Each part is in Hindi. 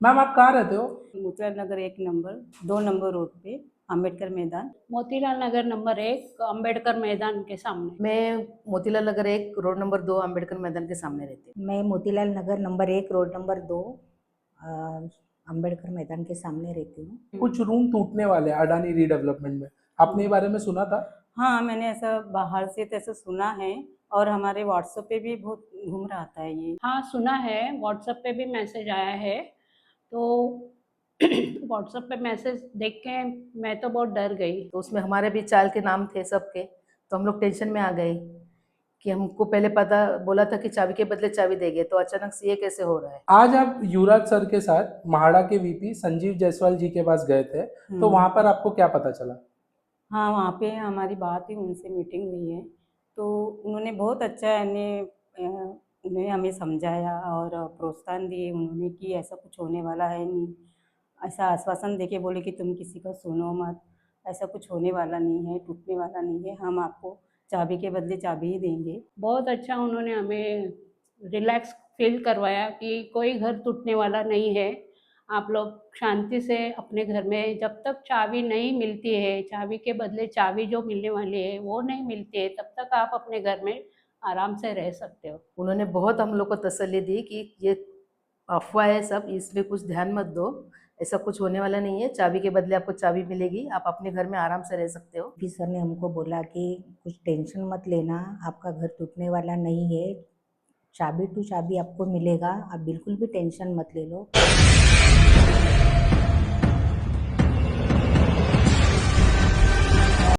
मैम आप कहाँ रहते हो? मोतीलाल नगर 1 नंबर 2 नंबर रोड पे अम्बेडकर मैदान। मोतीलाल नगर नंबर 1 अम्बेडकर मैदान के सामने। मैं मोतीलाल नगर 1 रोड नंबर 2 अम्बेडकर मैदान के सामने रहती हूँ। मैं मोतीलाल नगर नंबर 1 रोड नंबर 2 अम्बेडकर मैदान के सामने रहती हूँ। कुछ रूम टूटने वाले हैं अडानी रीडेवलपमेंट में, आपने ये बारे में सुना था? हाँ, मैंने ऐसा बाहर से तो ऐसा सुना है और हमारे व्हाट्सएप पे भी बहुत घूम रहा था ये। हाँ सुना है, व्हाट्सएप पे भी मैसेज आया है। तो व्हाट्सएप पे मैसेज देख के मैं तो बहुत डर गई। तो उसमें हमारे भी चाल के नाम थे सबके, तो हम लोग टेंशन में आ गए कि हमको पहले पता बोला था कि चाबी के बदले चाबी देंगे, तो अचानक से ये कैसे हो रहा है। आज आप युवराज सर के साथ महाड़ा के वीपी संजीव जायसवाल जी के पास गए थे, तो वहां पर आपको क्या पता चला? हाँ, वहाँ पे हमारी बात हुई, उनसे मीटिंग हुई है, तो उन्होंने बहुत अच्छा उन्हें हमें समझाया और प्रोत्साहन दिए उन्होंने कि ऐसा कुछ होने वाला है नहीं। ऐसा आश्वासन देके बोले कि तुम किसी का सुनो मत, ऐसा कुछ होने वाला नहीं है, टूटने वाला नहीं है, हम आपको चाबी के बदले चाबी ही देंगे। बहुत अच्छा उन्होंने हमें रिलैक्स फील करवाया कि कोई घर टूटने वाला नहीं है। आप लोग शांति से अपने घर में, जब तक चाबी नहीं मिलती है, चाबी के बदले चाबी जो मिलने वाली है वो नहीं मिलती है, तब तक आप अपने घर में आराम से रह सकते हो। उन्होंने बहुत हम लोग को तसल्ली दी कि ये अफवाह है सब, इसमें कुछ ध्यान मत दो, ऐसा कुछ होने वाला नहीं है, चाबी के बदले आपको चाबी मिलेगी, आप अपने घर में आराम से रह सकते हो। फिर सर ने हमको बोला कि कुछ टेंशन मत लेना, आपका घर टूटने वाला नहीं है, चाबी टू चाबी आपको मिलेगा, आप बिल्कुल भी टेंशन मत ले लो।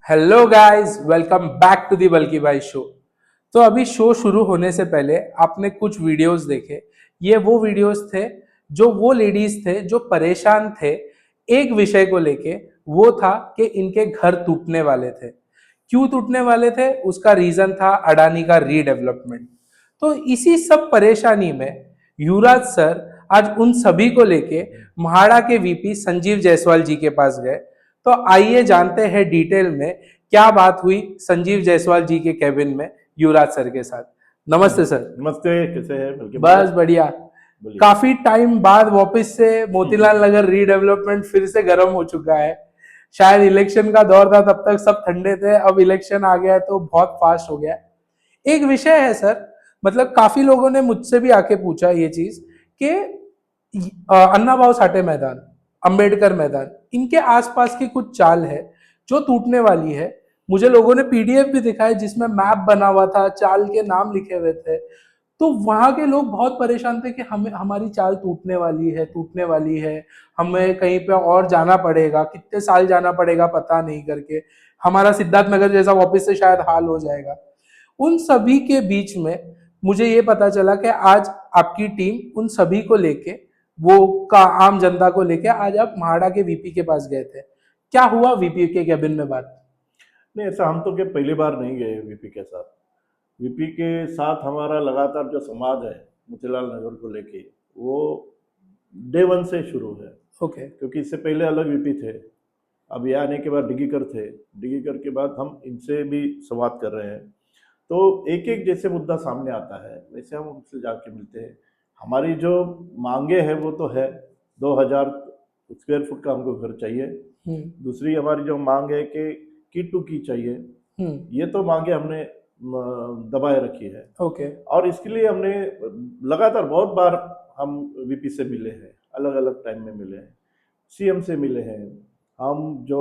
Hello guys, welcome back to the बल्कि भाई शो। तो अभी शो शुरू होने से पहले आपने कुछ वीडियोस देखे। ये वो वीडियोस थे जो वो लेडीज थे जो परेशान थे एक विषय को लेके, वो था कि इनके घर टूटने वाले थे। क्यों टूटने वाले थे? उसका रीजन था अडानी का रीडेवलपमेंट। तो इसी सब परेशानी में युवराज सर आज उन सभी को लेके महाड़ा के वीपी संजीव जायसवाल जी के पास गए। तो आइए जानते हैं डिटेल में क्या बात हुई संजीव जायसवाल जी के कैबिन में युवराज सर के साथ। नमस्ते सर। नमस्ते, कैसे हैं? बस बढ़िया। काफी टाइम बाद वापस से मोतीलाल नगर रीडेवलपमेंट फिर से गर्म हो चुका है। शायद इलेक्शन का दौर था, तब तक सब ठंडे थे, अब इलेक्शन आ गया है तो बहुत फास्ट हो गया। एक विषय है सर, मतलब काफी लोगों ने मुझसे भी आके पूछा ये चीज कि अन्ना भाऊ साठे मैदान, अंबेडकर मैदान, इनके आसपास की कुछ चाल है जो टूटने वाली है। मुझे लोगों ने पीडीएफ भी दिखाया जिसमें मैप बना हुआ था, चाल के नाम लिखे हुए थे। तो वहां के लोग बहुत परेशान थे कि हमें हमारी चाल टूटने वाली है, टूटने वाली है, हमें कहीं पे और जाना पड़ेगा, कितने साल जाना पड़ेगा पता नहीं करके, हमारा सिद्धार्थ नगर जैसा वापस से शायद हाल हो जाएगा। उन सभी के बीच में मुझे ये पता चला कि आज आपकी टीम उन सभी को लेके, वो का आम जनता को लेके आज आप महाड़ा के वीपी के पास गए थे। क्या हुआ वीपी के कैबिन में बात? नहीं, ऐसा हम तो क्या पहली बार नहीं गए वीपी के साथ। वीपी के साथ हमारा लगातार जो संवाद है मोतीलाल नगर को लेके, वो डे 1 से शुरू है। ओके। क्योंकि इससे पहले अलग वीपी थे, अब ये आने के बाद डिगीकर थे, डिगीकर के बाद हम इनसे भी संवाद कर रहे हैं। तो एक एक जैसे मुद्दा सामने आता है वैसे हम उनसे जाके मिलते हैं। हमारी जो मांगे हैं वो तो है 2000 स्क्वायर फुट का हमको घर चाहिए। दूसरी हमारी जो मांग है कि टू की चाहिए, ये तो मांगे हमने दबाए रखी है। ओके। और इसके लिए हमने लगातार बहुत बार हम वीपी से मिले हैं, अलग अलग टाइम में मिले हैं, सीएम से मिले हैं, हम जो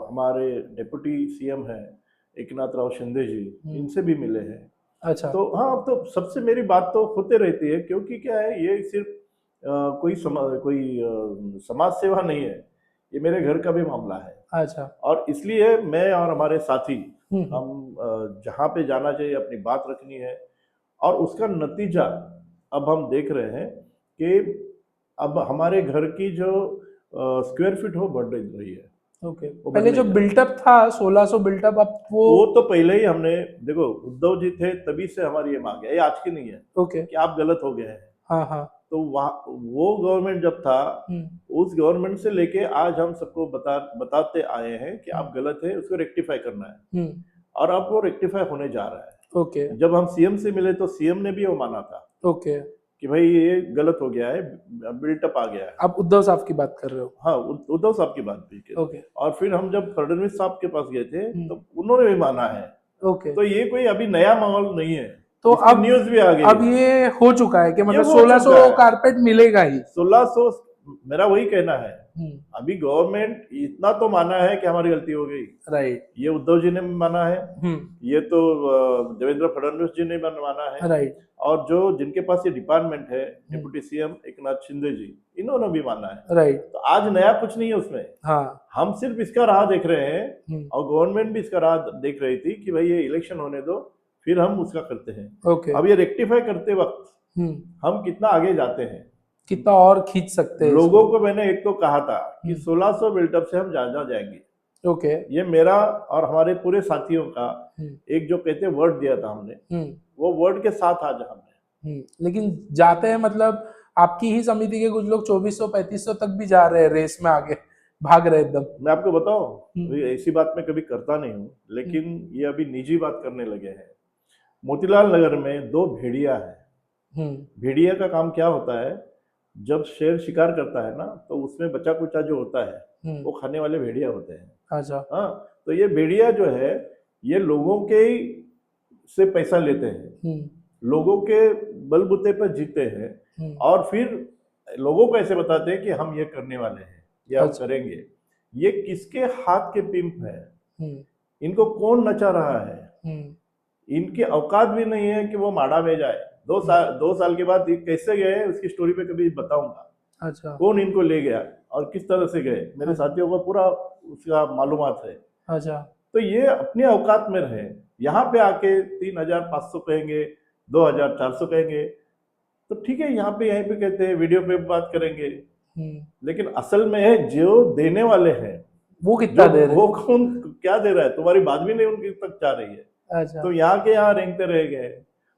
हमारे डिप्टी सीएम हैं एकनाथ राव शिंदे जी, इनसे भी मिले हैं। अच्छा। तो हाँ, अब तो सबसे मेरी बात तो होते रहती है, क्योंकि क्या है, ये सिर्फ कोई समाज सेवा नहीं है, ये मेरे घर का भी मामला है। अच्छा। और इसलिए मैं और हमारे साथी हम जहाँ पे जाना चाहिए अपनी बात रखनी है, और उसका नतीजा अब हम देख रहे हैं कि अब हमारे घर की जो स्क्वायर फीट हो बढ़ रही है। ओके। पहले जो बिल्टअप था 1600 बिल्टअप, अब वो तो पहले ही हमने, देखो उद्धव जी थे तभी से हमारी ये मांग है, ये आज की नहीं है। ओके। कि आप गलत हो गए हैं। हाँ हाँ। तो वो गवर्नमेंट जब था, उस गवर्नमेंट से लेके आज हम सबको बताते आए हैं कि आप गलत है, उसको रेक्टिफाई करना है। और अब वो रेक्टिफाई होने जा रहा है। ओके। जब हम सीएम से मिले तो सीएम ने भी वो माना था। ओके। कि भाई ये गलत हो गया है, बिल्टअप आ गया है। आप उद्धव साहब की बात कर रहे हो? हाँ, उद्धव साहब की बात भी की। ओके और फिर हम जब फडणवीस साहब के पास गए थे हम्म। तो उन्होंने भी माना है। ओके, तो ये कोई अभी नया माहौल नहीं है, तो इसकी अब न्यूज भी आ गई अब है। ये हो चुका है कि मतलब हो 1600 चुका है। कारपेट मिलेगा ही। 1600, मेरा वही कहना है। हम्म, अभी गवर्नमेंट इतना तो माना है कि हमारी गलती हो गई, राइट। ये उद्धव जी ने भी माना है, हम्म, ये तो देवेंद्र फडणवीस जी ने भी माना है, राइट। और जो जिनके पास ये डिपार्टमेंट है डिप्टी सीएम एकनाथ शिंदे जी, इन्होंने भी माना है। राइट। तो आज नया कुछ नहीं है उसमें, हाँ। हम सिर्फ इसका राह देख रहे हैं, हम्म, और गवर्नमेंट भी इसका राह देख रही थी कि भाई ये इलेक्शन होने दो, फिर हम उसका करते हैं। ओके। अब ये रेक्टिफाई करते वक्त हम्म, हम कितना आगे जाते हैं। कितना और खींच सकते हैं लोगों इसको? को मैंने एक तो कहा था कि हम्म। 1600 बिल्टअप से हम ज्यादा जाएंगे। ओके। ये मेरा और हमारे पूरे साथियों का हम्म, एक जो कहते हैं वर्ड दिया था हमने, हम्म, वो वर्ड के साथ आज हमने। लेकिन जाते हैं मतलब आपकी ही समिति के कुछ लोग 2400-3500 तक भी जा रहे हैं, रेस में आगे भाग रहे एकदम। मैं आपको बताऊं, हम्म। अभी ऐसी बात मैं कभी करता नहीं हूं, लेकिन ये अभी निजी बात करने लगे हैं। मोतीलाल नगर में 2 भेड़िया है। भेड़िया का काम क्या होता है, जब शेर शिकार करता है ना, तो उसमें बचा कुचा जो होता है वो खाने वाले भेड़िया होते हैं। अच्छा। हाँ, तो ये भेड़िया जो है ये लोगों के ही से पैसा लेते हैं, लोगों के बलबूते पर जीते हैं, और फिर लोगों को ऐसे बताते हैं कि हम ये करने वाले हैं, ये हम अच्छा। करेंगे। ये किसके हाथ के पिंप है, इनको कौन नचा रहा है, इनकी औकात भी नहीं है कि वो माड़ा में जाए। 2 साल के बाद ये कैसे गए उसकी स्टोरी पे कभी बताऊंगा। अच्छा। कौन इनको ले गया और किस तरह से गए, मेरे साथियों को पूरा उसका मालूमात है। अच्छा। तो ये अपने औकात में रहे, यहाँ पे आके 3500 कहेंगे, 2400 कहेंगे, तो ठीक है, यहाँ पे यहीं पे कहते हैं, वीडियो पे बात करेंगे, लेकिन असल में जो देने वाले हैं वो कितना जो दे रहे? वो कौन क्या दे रहा है, तुम्हारी बात भी नहीं उनकी तक जा रही है। अच्छा। तो यहाँ के यहाँ रेंगते रह गए।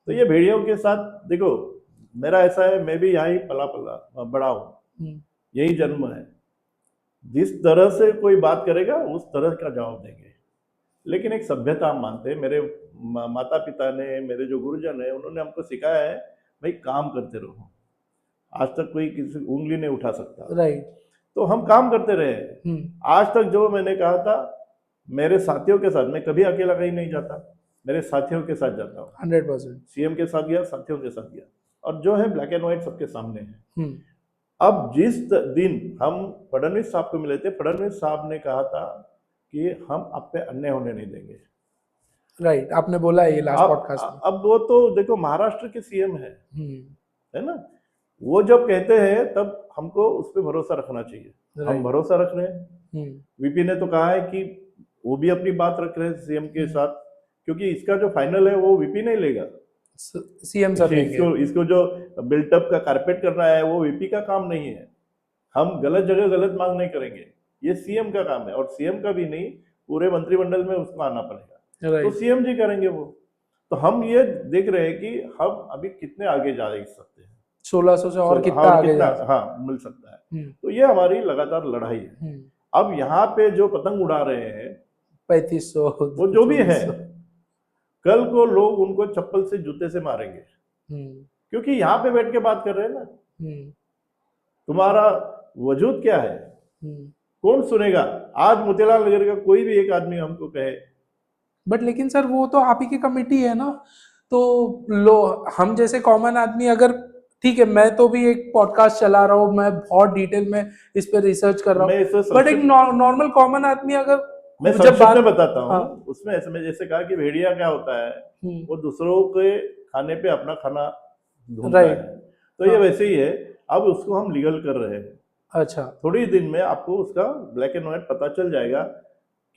तो ये भेड़ियों के साथ देखो, मेरा ऐसा है, मैं भी यहाँ ही पला पला बड़ा हूँ, यही जन्म है। जिस तरह से कोई बात करेगा उस तरह का जवाब देंगे। लेकिन एक सभ्यता हम मानते हैं, मेरे माता पिता ने, मेरे जो गुरुजन है, उन्होंने हमको सिखाया है भाई काम करते रहो, आज तक कोई किसी उंगली नहीं उठा सकता। राइट। तो हम काम करते रहे। आज तक जो मैंने कहा था, मेरे साथियों के साथ, मैं कभी अकेला कहीं नहीं जाता, मेरे साथियों के साथ जाता हूँ। 100%। सीएम के साथ गया, साथियों के साथ गया, और जो है ब्लैक एंड व्हाइट सबके सामने है। अब जिस दिन हम फडणवीस साहब को मिले थे, फडणवीस साहब ने कहा था कि हम आप पे अन्याय होने नहीं देंगे। राइट, आपने बोला है ये लास्ट पॉडकास्ट में। अब वो तो देखो महाराष्ट्र के सीएम है ना, वो जब कहते हैं तब हमको उस पर भरोसा रखना चाहिए। हम भरोसा रख रहे हैं। वीपी ने तो कहा है कि वो भी अपनी बात रख रहे हैं सीएम के साथ, क्योंकि इसका जो फाइनल है वो वीपी नहीं लेगा, सीएम सर लेंगे। इसको जो बिल्टअप का कारपेट करना है वो वीपी का काम नहीं है। हम गलत जगह गलत मांग नहीं करेंगे, ये सीएम का काम है, और सीएम का भी नहीं, पूरे मंत्रिमंडल में उसको आना पड़ेगा, तो सीएम जी करेंगे वो। तो हम ये देख रहे हैं कि हम अभी कितने आगे जा सकते हैं, 1600 से और कितना आगे जा सकते हैं। हाँ, मिल सकता है। तो ये हमारी लगातार लड़ाई है। अब यहाँ पे जो पतंग उड़ा रहे हैं 3500, वो जो भी है, कल को लोग उनको चप्पल से जूते से मारेंगे, क्योंकि यहाँ पे बैठ के बात कर रहे हैं ना। तुम्हारा वजूद क्या है, कौन सुनेगा? आज मोतीलाल नगर का कोई भी एक आदमी हमको कहे, बट लेकिन सर वो तो आप ही की कमेटी है ना, तो हम जैसे कॉमन आदमी अगर, ठीक है, मैं तो भी एक पॉडकास्ट चला रहा हूँ, मैं बहुत डिटेल में इस पे रिसर्च कर रहा हूँ, बट एक नॉर्मल कॉमन आदमी अगर, मैं संक्षिप्त में बताता हूँ। उसमें ऐसे में जैसे कहा कि भेड़िया क्या होता है, वो दूसरों के खाने पे अपना खाना ढूंढता है, तो ये वैसे ही है। अब उसको हम लीगल कर रहे हैं। अच्छा। थोड़ी दिन में आपको उसका ब्लैक एंड व्हाइट पता चल जाएगा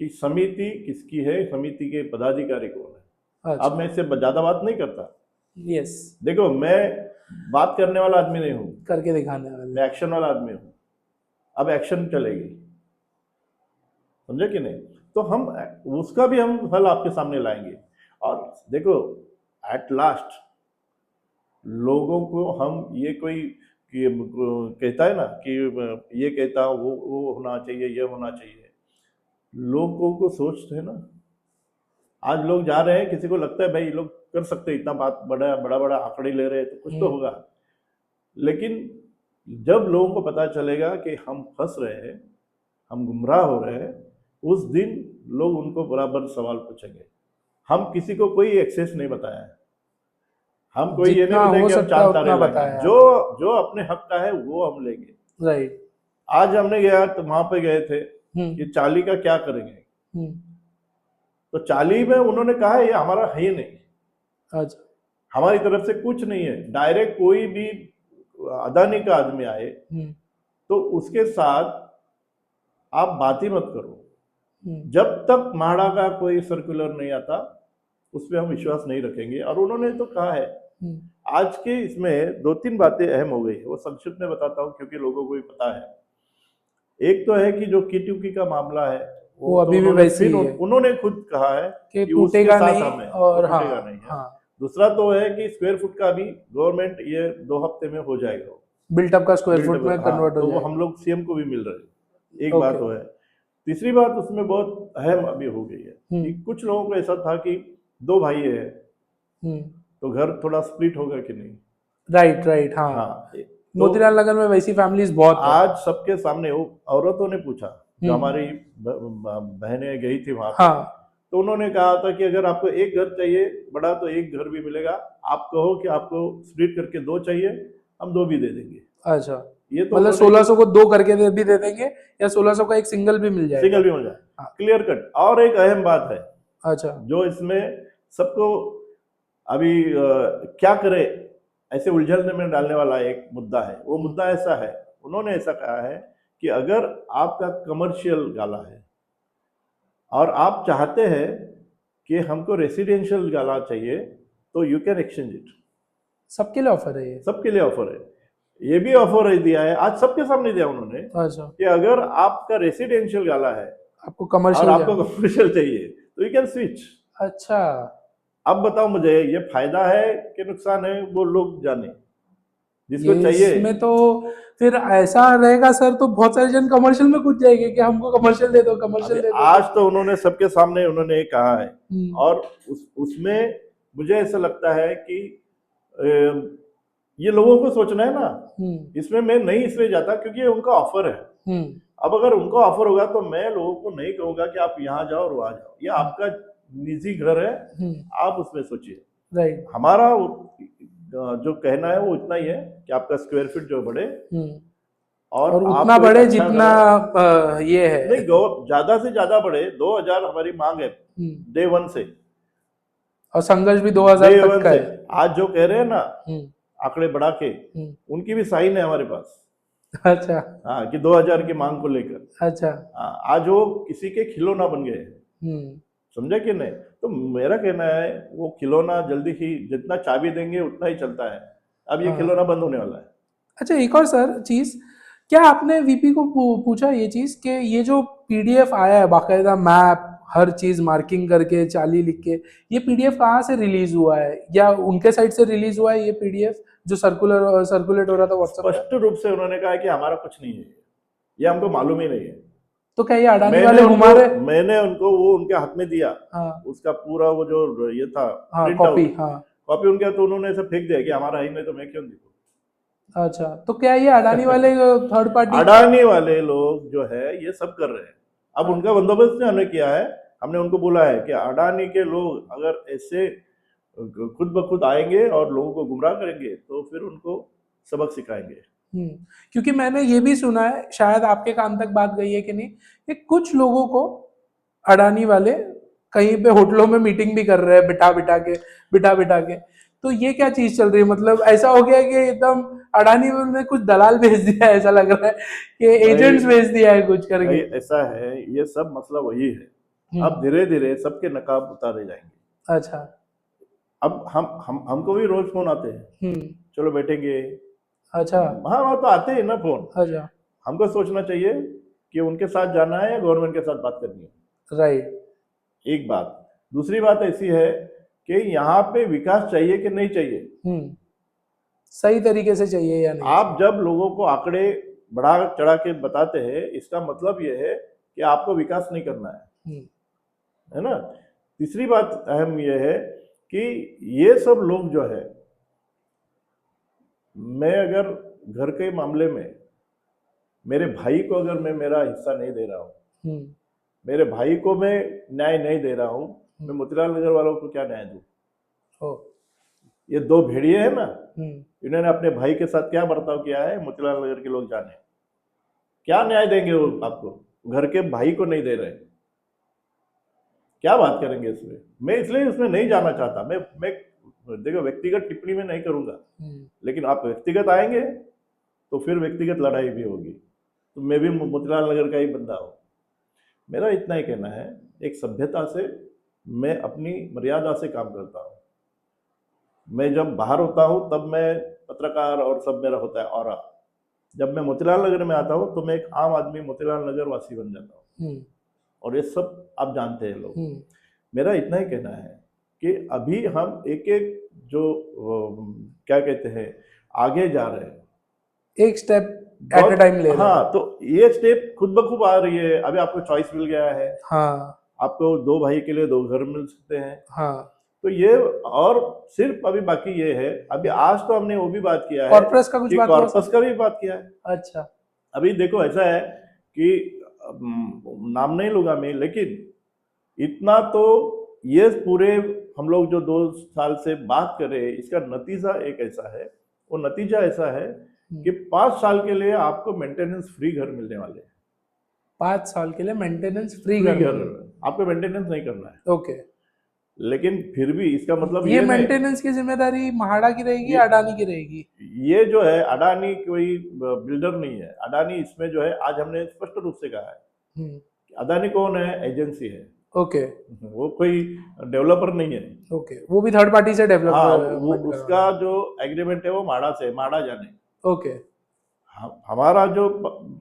कि समिति किसकी है, समिति के पदाधिकारी कौन है। अच्छा। अब मैं इससे ज्यादा बात नहीं करता। यस। देखो, मैं बात करने वाला आदमी नहीं हूँ, करके दिखाने वाला, मैं एक्शन वाला आदमी हूँ। अब एक्शन चलेगी, समझे कि नहीं? तो हम उसका भी हम हल आपके सामने लाएंगे। और देखो, एट लास्ट लोगों को हम ये कोई कहता है ना कि ये कहता वो होना चाहिए, ये होना चाहिए, लोगों को सोचते हैं ना। आज लोग जा रहे हैं, किसी को लगता है भाई लोग कर सकते हैं, इतना बात बड़ा बड़ा आंकड़े ले रहे हैं तो कुछ तो होगा। लेकिन जब लोगों को पता चलेगा कि हम फंस रहे हैं, हम गुमराह हो रहे हैं, उस दिन लोग उनको बराबर सवाल पूछेंगे। हम किसी को कोई एक्सेस नहीं बताया है, हम कोई ये नहीं जितना बताया हो कि हम सकता चांद है तारे उतना लाएंगे। बताया है। जो अपने हक का है वो हम लेंगे। राइट। आज हमने गया तो वहां पे गए थे हम्म कि चाली का क्या करेंगे, हम्म, तो चाली में उन्होंने कहा ये हमारा है ही नहीं, अच्छा। हमारी तरफ से कुछ नहीं है। डायरेक्ट कोई भी अदानी का आदमी आए हम्म तो उसके साथ आप बात ही मत करो। हम्म, जब तक म्हाडा का कोई सर्कुलर नहीं आता उस पर हम विश्वास नहीं रखेंगे। और उन्होंने तो कहा है, हम्म, आज के इसमें 2-3 बातें अहम हो गई है, वो संक्षिप्त में बताता हूँ क्योंकि लोगों को भी पता है। एक तो है कि जो K2K का मामला है वो तो अभी भी उन्होंने वैसी फिर ही है उन्होंने खुद कहा है कि कि उसके टूटेगा साथ नहीं, हमें वो और टूटेगा हाँ नहीं है। हाँ, दूसरा तो है कि स्क्वायर फुट का भी गवर्नमेंट ये 2 हफ्ते में हो जाएगा, बिल्टअप का स्क्वायर फुट बिल्डअप, में हाँ, कन्वर्ट हो तो वो जाएगा। हम लोग सीएम को भी मिल रहे हैं। एक बात ओके। वो है। तीसरी बात उसमें बहुत अहम अभी हो गई है कि हम्म कुछ लोगों को ऐसा था कि 2 भाई है हम्म, तो घर थोड़ा स्प्लिट होगा कि नहीं। राइट राइट, हाँ। हाँ, तो मोतीलाल नगर में वैसी फैमिलीज बहुत है। आज सबके सामने वो औरतों ने पूछा, जो हम्म, हमारी बहनें गई थी वहां पे, हाँ, तो उन्होंने कहा था कि अगर आपको एक घर चाहिए बड़ा तो एक घर भी मिलेगा, आप कहो कि आपको स्प्लिट करके 2 चाहिए, हम 2 भी दे देंगे। अच्छा। ये तो मतलब उन्होंने 1600 को 2 करके भी दे देंगे, या 1600 का एक सिंगल भी मिल जाएगा। सिंगल भी हो जाए, हाँ, क्लियर कट। और एक अहम बात है अच्छा। जो इसमें सबको अभी क्या करे ऐसे उलझन में डालने वाला एक मुद्दा है। वो मुद्दा ऐसा है, उन्होंने ऐसा कहा है कि अगर आपका कमर्शियल गाला है और आप चाहते हैं कि हमको रेसिडेंशियल गाला चाहिए तो यू कैन एक्सचेंज इट। सबके लिए ऑफर है ये? सबके लिए ऑफर है, ये भी ऑफर दिया है आज सबके सामने दिया उन्होंने अच्छा, कि अगर आपका रेसिडेंशियल गाला है आपको और कमर्शियल आपको कमर्शियल चाहिए तो यू कैन स्विच। अच्छा, अब बताओ मुझे ये फायदा है कि नुकसान है, वो लोग जाने, जिसको ये चाहिए। इसमें तो फिर ऐसा रहेगा सर, तो बहुत सारे जन कमर्शियल में कूद जाएंगे कि हमको कमर्शियल दे दो, कमर्शियल अभी दे दो। आज तो उन्होंने सबके सामने उन्होंने ये कहा है, हम्म, और उसमें मुझे ऐसा लगता है कि ये लोगों को सोचना है ना, हम्म, इसमें मैं नहीं इसलिए जाता क्योंकि ये उनका ऑफर है। हम्म, अब अगर उनका ऑफर होगा तो मैं लोगों को नहीं कहूंगा कि आप यहाँ जाओ और वहां जाओ, ये आपका निजी घर है, आप उसमें सोचिए। राइट। हमारा जो कहना है वो इतना ही है कि आपका स्क्वायर फीट जो बढ़े और और उतना आपको एक बड़े अच्छा जितना ये है। नहीं, ज्यादा से ज्यादा बढ़े। 2000 हमारी मांग है डे 1 से, और संघर्ष भी 2000 डे तक 1 का से। है। आज जो कह रहे हैं ना हम्म, आंकड़े बढ़ा के, उनकी भी साइन है हमारे पास। अच्छा हाँ, कि 2000 की मांग को लेकर। अच्छा। हाँ, आज वो किसी के खिलौना बन गए हैं, हम्म, समझे कि नहीं। तो मेरा कहना है वो खिलौना जल्दी ही जितना चाबी देंगे उतना ही चलता है। अब ये हाँ। खिलौना बंद होने वाला है। अच्छा, एक और सर चीज, क्या आपने वीपी को पूछा ये चीज कि ये जो पीडीएफ आया है बाकायदा मैप हर चीज मार्किंग करके चाली लिख के, ये पीडीएफ कहाँ से रिलीज हुआ है, या उनके साइड से रिलीज हुआ है ये पीडीएफ जो सर्कुलेट हो रहा था व्हाट्सएप पे? स्पष्ट रूप से उन्होंने कहा कि हमारा कुछ नहीं है, ये हमको मालूम ही नहीं है। तो क्या ये अडानी वाले घुमा रहे? मैंने उनको वो उनके हाथ में दिया, हाँ उसका पूरा वो जो ये था हाँ, प्रिंट कॉपी, आउट, हाँ। कॉपी उनके, तो उन्होंने ऐसे फेंक दिया कि हमारा ही नहीं तो मैं क्यों देखूं। अच्छा, तो क्या ये अडानी वाले थर्ड पार्टी? अडानी वाले लोग जो है ये सब कर रहे हैं। अब हाँ। उनका बंदोबस्त हमने किया है, हमने उनको बोला है कि अडानी के लोग अगर ऐसे खुद ब खुद आएंगे और लोगों को गुमराह करेंगे तो फिर उनको सबक सिखाएंगे। क्योंकि मैंने ये भी सुना है, शायद आपके कान तक बात गई है कि नहीं, कि कुछ लोगों को अडानी वाले कहीं पे होटलों में मीटिंग भी कर रहे हैं बिठा बिठा के। तो ये क्या चीज चल रही है? मतलब ऐसा हो गया कि एकदम अडानी ने कुछ दलाल भेज दिया है, ऐसा लग रहा है कि एजेंट्स भेज दिया है कुछ करके। भाई ऐसा है, ये सब मसला वही है। हम्म, अब धीरे धीरे सबके नकाब उतारे जाएंगे। अच्छा। अब हमको भी रोज फोन आते हैं, चलो बैठेंगे। अच्छा हाँ, वो तो आते हैं ना फोन। अच्छा, हमको सोचना चाहिए कि उनके साथ जाना है या गवर्नमेंट के साथ बात करनी है। राइट। एक बात। दूसरी बात ऐसी है कि यहाँ पे विकास चाहिए कि नहीं चाहिए। सही तरीके से चाहिए या नहीं? आप जब लोगों को आंकड़े बढ़ा चढ़ा के बताते हैं, इसका मतलब यह है कि आपको विकास नहीं करना है ना। तीसरी बात अहम यह है कि ये सब लोग जो है मैं अगर घर के मामले में मेरे भाई को अगर मैं मेरा हिस्सा नहीं दे रहा हूँ, हम्म, मेरे भाई को मैं न्याय नहीं दे रहा हूँ, मैं मोतीलाल नगर वालों को क्या न्याय दूँ? ओ, ये दो भेड़िए हैं ना, हम्म, इन्होंने अपने भाई के साथ क्या बर्ताव किया है मोतीलाल नगर के लोग जाने। क्या न्याय देंगे वो आपको? घर के भाई को नहीं दे रहे, क्या बात करेंगे इसमें? मैं इसलिए इसमें नहीं जाना चाहता। मैं देखो व्यक्तिगत टिप्पणी में नहीं करूंगा, लेकिन आप व्यक्तिगत आएंगे तो फिर व्यक्तिगत लड़ाई भी होगी। तो मैं भी मोतीलाल नगर का ही बंदा हूँ। मेरा इतना ही कहना है, एक सभ्यता से मैं अपनी मर्यादा से काम करता हूँ। मैं जब बाहर होता हूँ तब मैं पत्रकार और सब मेरा होता है और जब मैं मोतीलाल नगर में आता हूँ तो मैं एक आम आदमी मोतीलाल नगर वासी बन जाता हूँ, और ये सब आप जानते हैं लोग। मेरा इतना ही कहना है कि अभी हम एक एक जो क्या कहते हैं आगे जा रहे हैं, एक स्टेप एट अ टाइम ले रहे हैं। हाँ, तो ये स्टेप खुद ब खुद आ रही है। अभी आपको चॉइस मिल गया है, हाँ, आपको 2 भाई के लिए 2 घर मिल सकते हैं। हाँ, तो ये और सिर्फ अभी बाकी ये है, अभी आज तो हमने वो भी बात किया है कॉर्पस का कुछ कि बात हुआ कॉर्पस का भी बात किया है। अच्छा, अभी देखो ऐसा है कि नाम नहीं लूंगा मैं, लेकिन इतना तो ये पूरे हम लोग जो 2 साल से बात कर रहे हैं, इसका नतीजा एक ऐसा है, वो नतीजा ऐसा है कि 5 साल के लिए आपको मेंटेनेंस फ्री घर मिलने वाले हैं। 5 साल के लिए मेंटेनेंस फ्री फ्री घर घर, आपको मेंटेनेंस नहीं करना है। ओके। लेकिन फिर भी इसका मतलब ये ये नहीं, मेंटेनेंस की जिम्मेदारी महाड़ा की रहेगी ये- या अडानी की रहेगी? ये जो है अडानी कोई बिल्डर नहीं है। अडानी इसमें जो है आज हमने स्पष्ट रूप से कहा है हम्म, कि अडानी कौन है? एजेंसी है, ओके, वो कोई डेवलपर नहीं है। ओके, वो भी थर्ड पार्टी से हाँ, वो डेवलपमेंट उसका जो एग्रीमेंट है वो माड़ा से, माड़ा जाने। ओके, हमारा जो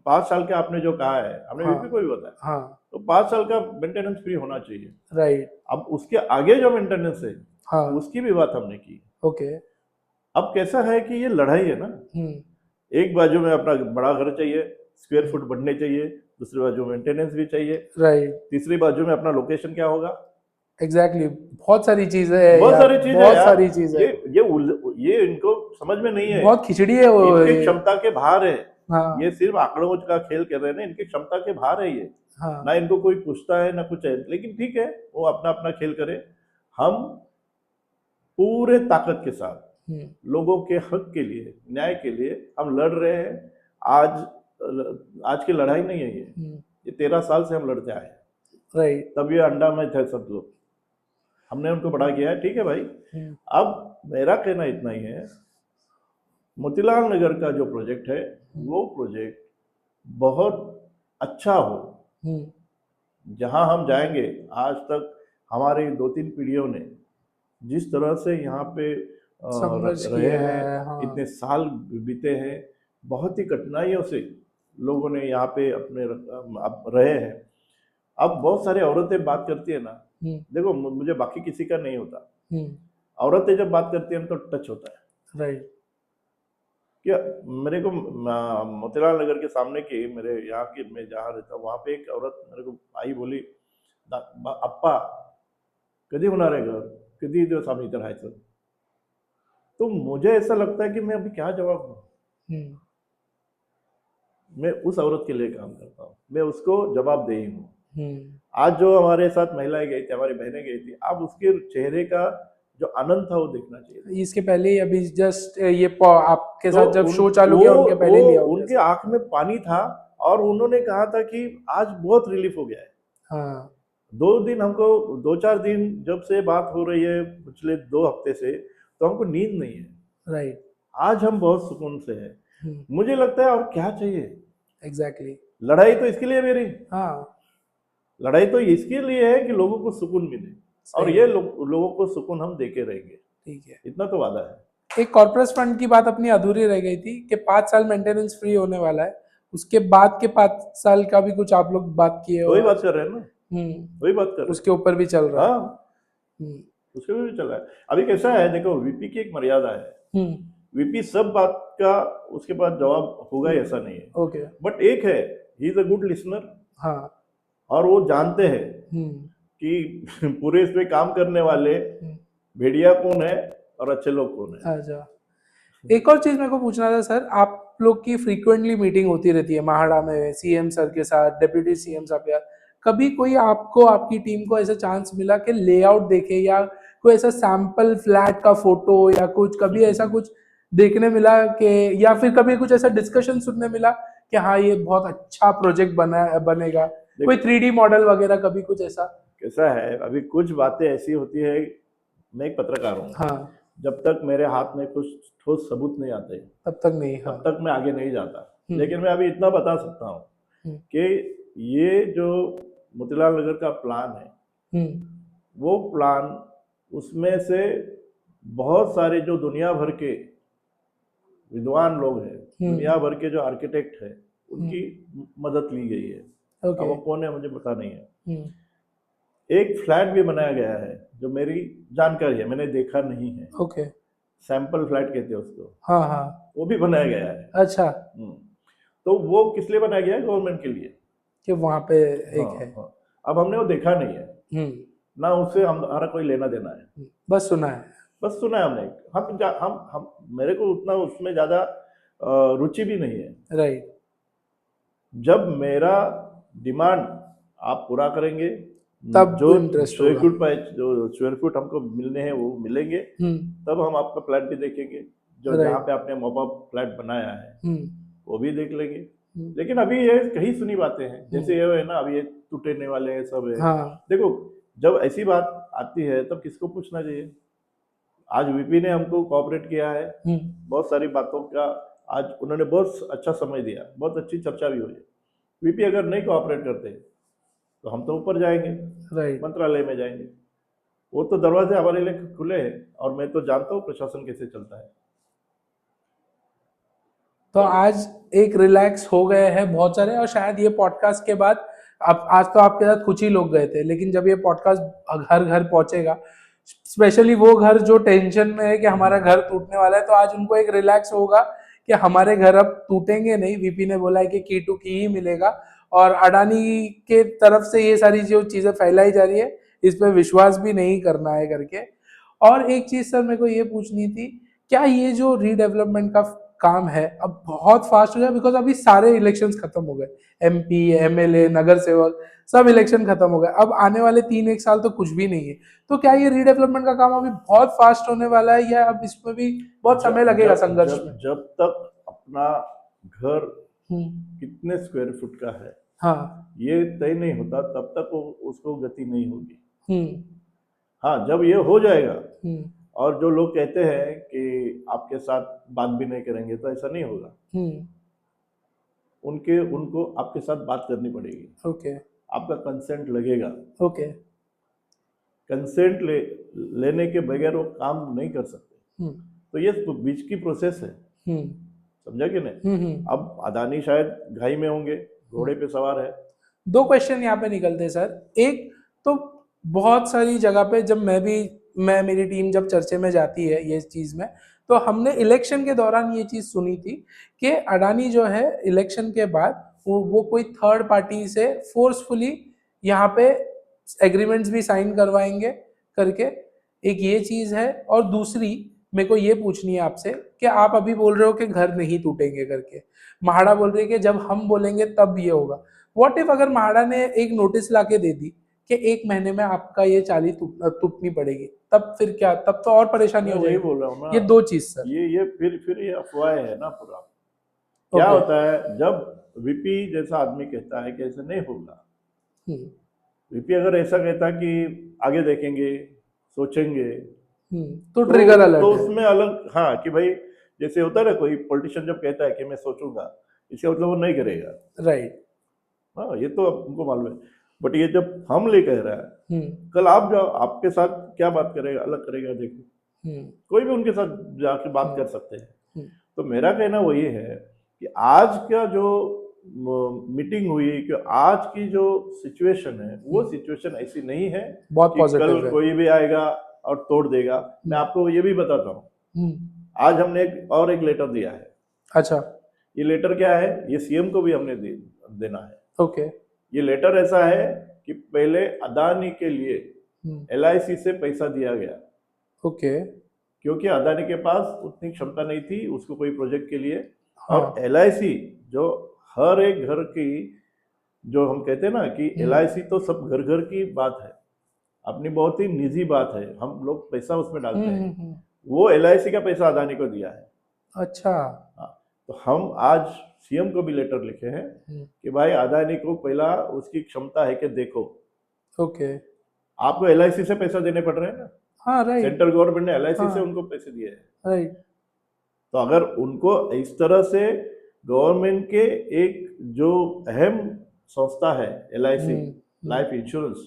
5 साल का आपने जो कहा है, हमने हाँ, वीपी को भी बताया, हाँ, तो 5 साल का मेंटेनेंस फ्री होना चाहिए। राइट, अब उसके आगे जो मेंटेनेंस है हाँ, उसकी भी बात हमने की। ओके, अब कैसा है कि ये लड़ाई है ना, हम्म, एक बाजू में अपना बड़ा घर चाहिए, स्क्वायर फुट बढ़ने चाहिए, दूसरी बाजू मेंटेनेंस भी चाहिए, राइट, तीसरी बाजू में अपना लोकेशन क्या होगा। एग्जैक्टली, बहुत सारी चीजें हैं बहुत यार, सारी चीजें बहुत यार, सारी चीजें, ये इनको समझ में नहीं है। बहुत खिचड़ी है वो इनकी ये, क्षमता के बाहर है। हाँ, ये सिर्फ आंकड़ों का खेल कर रहे हैं ना, इनकी क्षमता के बाहर है ये। हाँ, ना इनको कोई पूछता है ना कुछ है, लेकिन ठीक है, वो अपना अपना खेल करे। हम पूरे ताकत के साथ लोगों के हक के लिए, न्याय के लिए हम लड़ रहे हैं। आज की लड़ाई नहीं है ये 13 साल से हम लड़ते आए हैं। राइट, तब ये अंडा में थे सब लोग, हमने उनको बड़ा किया है, ठीक है भाई। अब मेरा कहना इतना ही है, मोतीलाल नगर का जो प्रोजेक्ट है वो प्रोजेक्ट बहुत अच्छा हो। जहां हम जाएंगे, आज तक हमारी 2-3 पीढ़ियों ने जिस तरह से यहाँ पे संघर्ष रहे किया हैं, है, हाँ, इतने साल बीते हैं, बहुत ही कठिनाइयों से लोगों ने यहाँ पे अपने अब रहे हैं। अब बहुत सारी औरतें बात करती है ना, देखो मुझे बाकी किसी का नहीं होता, औरतें जब बात करती हैं तो टच होता है। राइट, क्या मेरे को मोतीलाल नगर के सामने की मेरे यहाँ की, मैं जहाँ रहता हूँ वहाँ पे एक औरत मेरे को आई, बोली अप्पा कधी होणार आहे घर, कधी दिवस आम्ही इथं राहायचं। तो मुझे ऐसा लगता है कि मैं अभी क्या जवाब दूं। मैं उस औरत के लिए काम करता हूँ, मैं उसको जवाबदेही हूँ। आज जो हमारे साथ महिलाएं गई थी, हमारी बहनें गई थी, अब उसके चेहरे का जो आनंद था वो देखना चाहिए। इसके पहले ही अभी जस्ट ये आपके साथ जब शो चालू वो किया उनके पहले लिया उनके आंख में पानी था और उन्होंने कहा था कि आज बहुत रिलीफ हो गया है। हाँ, 2 दिन हमको 2-4 दिन जब से बात हो रही है पिछले 2 हफ्ते से, तो हमको नींद नहीं है। राइट, आज हम बहुत सुकून से हैं। मुझे लगता है और क्या चाहिए। एग्जैक्टली, लड़ाई तो इसके लिए मेरी, हाँ, लड़ाई तो इसके लिए है कि लोगों को सुकून मिले, और ये लोगों को सुकून हम देके रहेंगे, ठीक है। इतना तो वादा है। एक कॉर्पोरेट फंड की बात अपनी अधूरी रह गई थी कि 5 साल मेंटेनेंस फ्री होने वाला है, उसके बाद के 5 साल का भी कुछ आप लोग बात किए हो? वही बात कर रहे हैं ना, वही बात कर रहे हैं, उसके ऊपर भी चल रहा है। हाँ, उसके भी चल रहा है। अभी कैसा है, देखो वीपी की एक मर्यादा है, वीपी सब बात का उसके बाद जवाब होगा ऐसा नहीं है, ओके, बट एक है, he is a good listener, हाँ, और वो जानते हैं कि पूरे इस पे काम करने वाले भेड़िया कौन है और अच्छे लोग कौन है। अच्छा, एक और चीज मेरे को पूछना था सर, आप लोग की फ्रीक्वेंटली मीटिंग होती रहती है महाड़ा में सीएम सर के साथ, डिप्यूटी सीएम साहब के साथ, कभी कोई आपको आपकी टीम को ऐसा चांस मिला कि लेआउट देखे या कोई ऐसा सैंपल फ्लैट का फोटो या कुछ, कभी ऐसा कुछ देखने मिला कि, या फिर कभी कुछ ऐसा डिस्कशन सुनने मिला कि हाँ ये बहुत अच्छा प्रोजेक्ट बनेगा, कोई 3D मॉडल वगैरह, कभी कुछ ऐसा? कैसा है, अभी कुछ बातें ऐसी होती है, मैं एक पत्रकार हूँ, हाँ, जब तक मेरे हाथ में कुछ ठोस सबूत नहीं आते तब तक नहीं। हाँ। तब तक मैं आगे नहीं जाता। हम्म। लेकिन मैं अभी इतना बता सकता हूँ हम्म। कि ये जो मोतीलाल नगर का प्लान है, वो प्लान, उसमें से बहुत सारे जो दुनिया भर के विद्वान लोग हैं, दुनिया भर के जो आर्किटेक्ट हैं, उनकी मदद ली गई है। अब वो कौन है मुझे पता नहीं है। एक फ्लैट भी बनाया गया है जो मेरी जानकारी है, मैंने देखा नहीं है। ओके। सैंपल फ्लैट कहते हैं उसको। हाँ हाँ। वो भी बनाया गया है। अच्छा। तो वो किस लिए बनाया गया है? गवर्नमेंट के लिए, कि वहां पे एक हाँ, है। हाँ। अब हमने वो देखा नहीं है, ना उससे हमारा कोई लेना देना है, बस सुना है। बस सुना है हमने। हम मेरे को उतना उसमें ज्यादा रुचि भी नहीं है। राइट। जब मेरा डिमांड आप पूरा करेंगे, तब जो इंटरेस्ट स्क्वायर होगा। फुट पर जो स्क्वायर फुट हमको मिलने हैं वो मिलेंगे, तब हम आपका फ्लैट भी देखेंगे। जो Right. जहाँ पे आपने मॉपअप फ्लैट बनाया है वो भी देख लेंगे। हम्म। लेकिन अभी ये कहीं सुनी बातें हैं, जैसे ये है ना, अभी ये टूटने वाले हैं सब है। हाँ। देखो, जब ऐसी बात आती है तब किसको पूछना चाहिए? आज वीपी ने हमको कोऑपरेट किया है, बहुत सारी बातों का आज उन्होंने बहुत अच्छा समय दिया, बहुत अच्छी चर्चा भी हुई। वीपी अगर नहीं कोऑपरेट करते तो हम तो ऊपर जाएंगे, राइट। मंत्रालय में जाएंगे। वो तो दरवाजे हमारे लिए खुले हैं, और मैं तो जानता हूँ प्रशासन कैसे चलता है। तो आज एक रिलैक्स हो गए हैं बहुत सारे, और शायद ये पॉडकास्ट के बाद, अब आज तो आपके साथ कुछ ही लोग गए थे, लेकिन जब ये पॉडकास्ट घर घर पहुंचेगा, स्पेशली वो घर जो टेंशन में है कि हमारा घर टूटने वाला है, तो आज उनको एक रिलैक्स होगा कि हमारे घर अब टूटेंगे नहीं। वीपी ने बोला है कि की टू की ही मिलेगा, और अडानी के तरफ से ये सारी जो चीजें फैलाई जा रही है इस पर विश्वास भी नहीं करना है करके। और एक चीज सर मेरे को ये पूछनी थी, क्या ये जो रीडेवलपमेंट का काम है अब बहुत फास्ट हो गया, बिकॉज अभी सारे इलेक्शंस खत्म हो गए, एमपी, एमएलए, नगर सेवक, सब इलेक्शन खत्म हो गए, अब आने वाले 3-1 साल तो कुछ भी नहीं है। तो क्या ये रीडेवलपमेंट का काम अभी बहुत फास्ट होने वाला है, या अब इसमें भी बहुत समय लगेगा संघर्ष में? जब तक अपना घर कितने स्क्वायर फुट का है, हाँ। ये तय नहीं होता, तब तक उसको गति नहीं होगी। हाँ, जब ये हो जाएगा, और जो लोग कहते हैं कि आपके साथ बात भी नहीं करेंगे, तो ऐसा नहीं होगा। उनको आपके साथ बात करनी पड़ेगी। ओके। आपका कंसेंट लगेगा। ओके। कंसेंट लेने के बगैर वो काम नहीं कर सकते। तो ये बीच की प्रोसेस है, समझा कि नहीं? अब अदानी शायद घाई में होंगे, घोड़े पे सवार है। 2 क्वेश्चन यहाँ पे निकलते हैं सर। एक तो बहुत सारी जगह पे जब मैं मेरी टीम जब चर्चे में जाती है ये चीज में, तो हमने इलेक्शन के दौरान ये चीज सुनी थी कि अडानी जो है इलेक्शन के बाद वो कोई थर्ड पार्टी से फोर्सफुली यहाँ पे एग्रीमेंट्स भी साइन करवाएंगे करके, एक ये चीज है। और दूसरी मेरे को ये पूछनी है आपसे कि आप अभी बोल रहे हो कि घर नहीं टूटेंगे करके, महाड़ा बोल रही है कि जब हम बोलेंगे तब ये होगा। व्हाट इफ अगर महाड़ा ने एक नोटिस लाके दे दी कि 1 महीने में आपका ये चाली टूटनी पड़ेगी, तब फिर क्या? तब तो और परेशानी हो वही जाएगी। बोल रहा हूँ ना, ये 2 चीज सर। ये फिर ये अफवाह है ना पूरा। क्या होता है जब वीपी जैसा आदमी कहता है कि ऐसे नहीं होगा, वीपी अगर ऐसा कहता कि आगे देखेंगे, सोचेंगे, तो ट्रिगर अलर्ट तो है। उसमें अलग, हाँ, कि भाई जैसे होता है ना, कोई पॉलिटिशियन जब कहता है कि मैं सोचूंगा, इसका मतलब वो नहीं करेगा। राइट। हाँ, ये तो हमको मालूम है। बट ये जब हम ले कह रहा है, कल आप जाओ, आपके साथ क्या बात करेगा, अलग करेगा, देखो कोई भी उनके साथ जाके बात कर सकते हैं। तो मेरा कहना वो ये है कि आज का जो मीटिंग हुई, कि आज की जो सिचुएशन है वो सिचुएशन ऐसी नहीं है बहुत कि पॉजिटिव कल है। कोई भी आएगा और तोड़ देगा। मैं आपको ये भी बताता हूँ, आज हमने एक लेटर दिया है। अच्छा। ये लेटर क्या है? ये सीएम को भी हमने देना है। ओके। ये लेटर ऐसा है कि पहले अदानी के लिए LIC से पैसा दिया गया। ओके। क्योंकि अदानी के पास उतनी क्षमता नहीं थी उसको कोई प्रोजेक्ट के लिए। हाँ। और LIC जो हर एक घर की, जो हम कहते हैं ना कि LIC तो सब घर घर की बात है, अपनी बहुत ही निजी बात है, हम लोग पैसा उसमें डालते हैं। वो LIC का पैसा अदानी को दिया है। अच्छा। हाँ, तो हम आज CM को भी लेटर लिखे हैं कि भाई अदानी को पहला उसकी क्षमता है कि देखो, ओके। आपको LIC से पैसा देने पड़ रहे हैं ना, हाँ राइट। सेंट्रल गवर्नमेंट ने LIC से हाँ। उनको पैसे दिए हैं। राइट। तो अगर उनको इस तरह से गवर्नमेंट के एक जो अहम संस्था है LIC लाइफ इंश्योरेंस,